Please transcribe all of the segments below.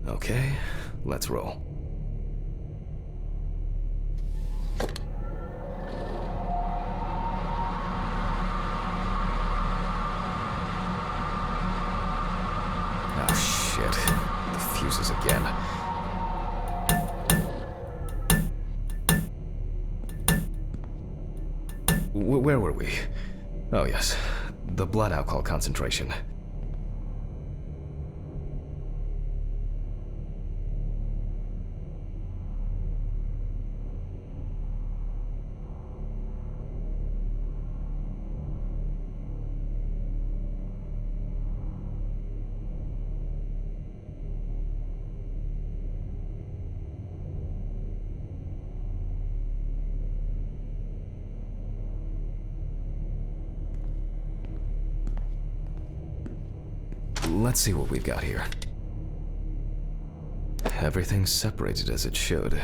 Okay, let's roll. Oh shit, the fuses again. Where were we? Oh yes, the blood alcohol concentration. Let's see what we've got here. Everything's separated as it should.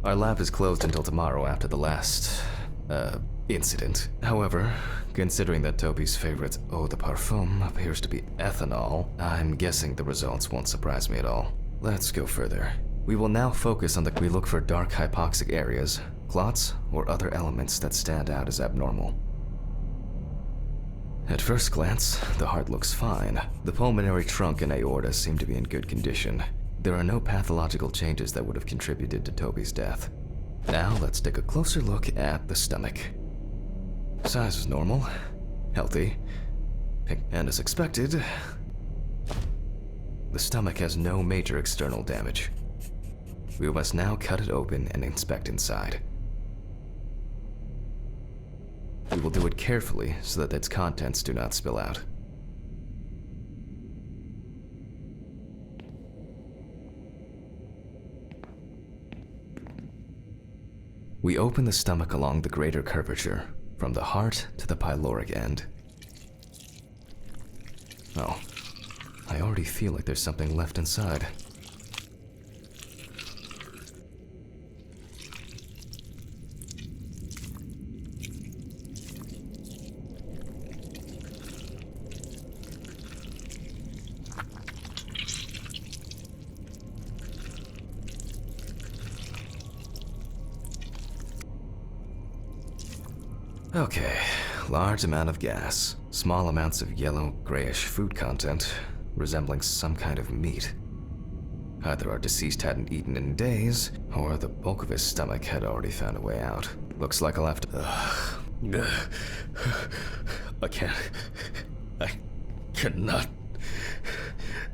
Our lab is closed until tomorrow after the last, incident. However, considering that Toby's favorite eau de parfum appears to be ethanol, I'm guessing the results won't surprise me at all. Let's go further. We will now focus on we look for dark hypoxic areas, clots, or other elements that stand out as abnormal. At first glance, the heart looks fine. The pulmonary trunk and aorta seem to be in good condition. There are no pathological changes that would have contributed to Toby's death. Now let's take a closer look at the stomach. Size is normal, healthy, and as expected, the stomach has no major external damage. We must now cut it open and inspect inside. We will do it carefully so that its contents do not spill out. We open the stomach along the greater curvature, from the heart to the pyloric end. Oh, I already feel like there's something left inside. Okay, large amount of gas, small amounts of yellow, grayish food content, resembling some kind of meat. Either our deceased hadn't eaten in days, or the bulk of his stomach had already found a way out. Looks like I'll have to... I can't... I cannot...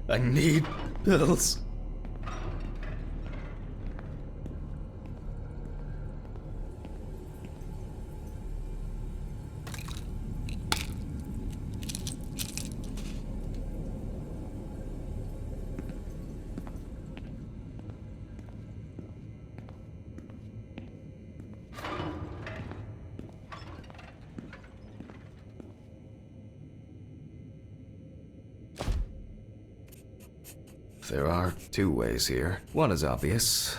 I need pills. There are two ways here. One is obvious,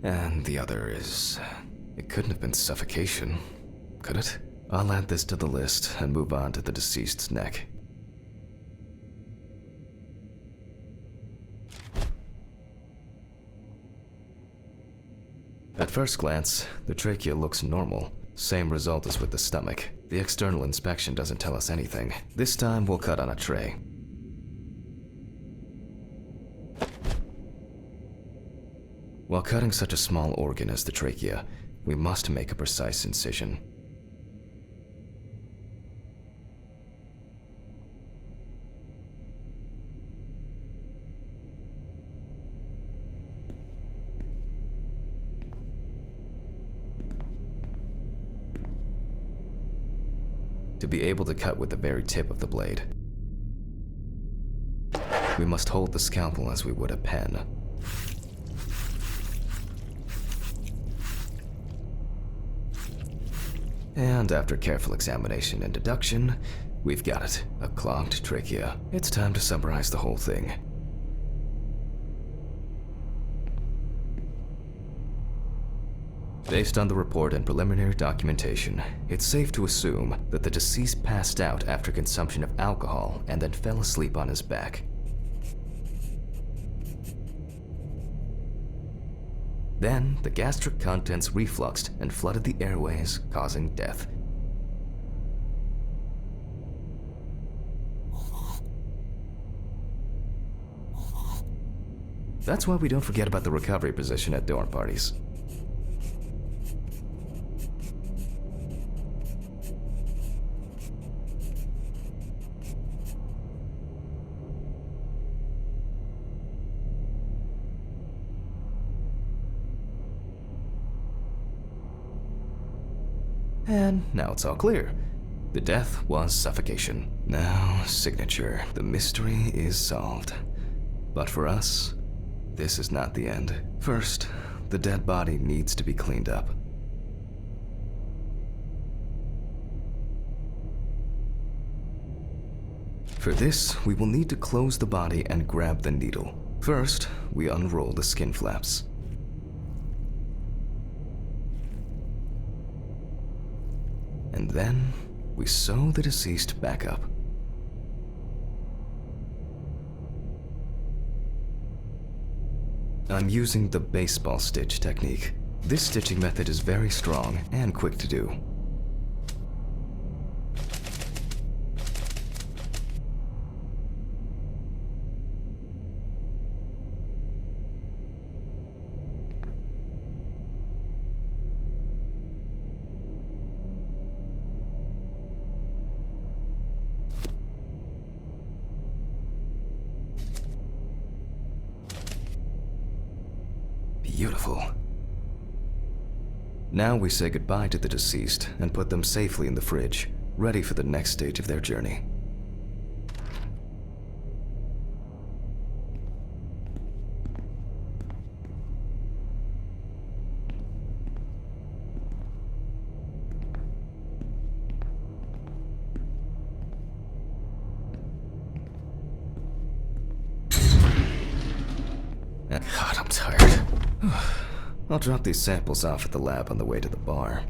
and the other is... It couldn't have been suffocation, could it? I'll add this to the list and move on to the deceased's neck. At first glance, the trachea looks normal. Same result as with the stomach. The external inspection doesn't tell us anything. This time we'll cut on a tray. While cutting such a small organ as the trachea, we must make a precise incision. To be able to cut with the very tip of the blade, we must hold the scalpel as we would a pen. And after careful examination and deduction, we've got it, a clogged trachea. It's time to summarize the whole thing. Based on the report and preliminary documentation, it's safe to assume that the deceased passed out after consumption of alcohol and then fell asleep on his back. Then, the gastric contents refluxed and flooded the airways, causing death. That's why we don't forget about the recovery position at dorm parties. And now it's all clear. The death was suffocation. Now, signature. The mystery is solved. But for us, this is not the end. First, the dead body needs to be cleaned up. For this, we will need to close the body and grab the needle. First, we unroll the skin flaps. And then, we sew the deceased back up. I'm using the baseball stitch technique. This stitching method is very strong and quick to do. Beautiful. Now we say goodbye to the deceased and put them safely in the fridge, ready for the next stage of their journey. God, I'm tired. I'll drop these samples off at the lab on the way to the bar.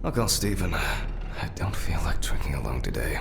I'll call Steven. I don't feel like drinking alone today.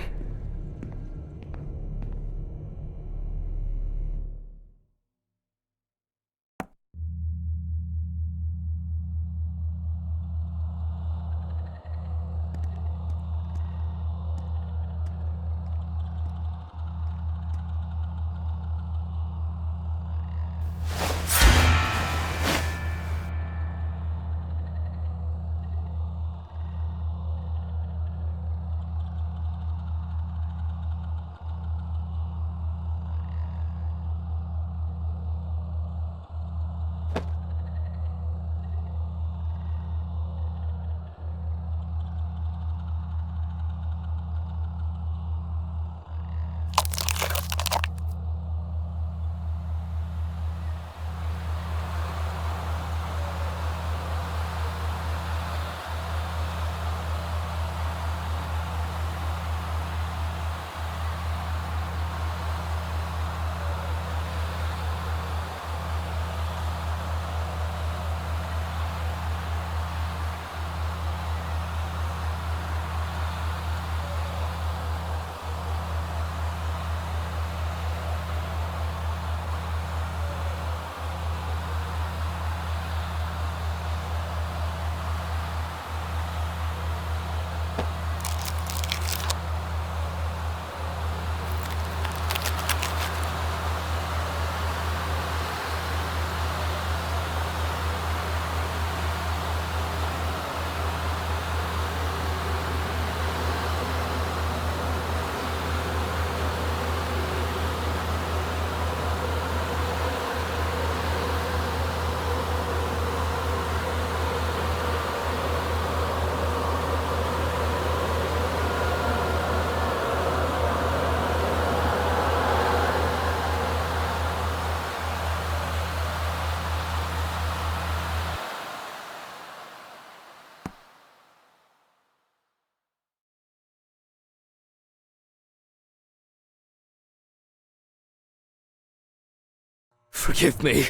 Forgive me.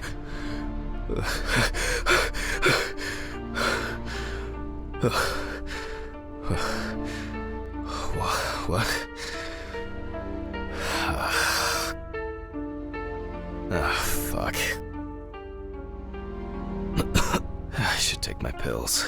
What? Ah, fuck. I should take my pills.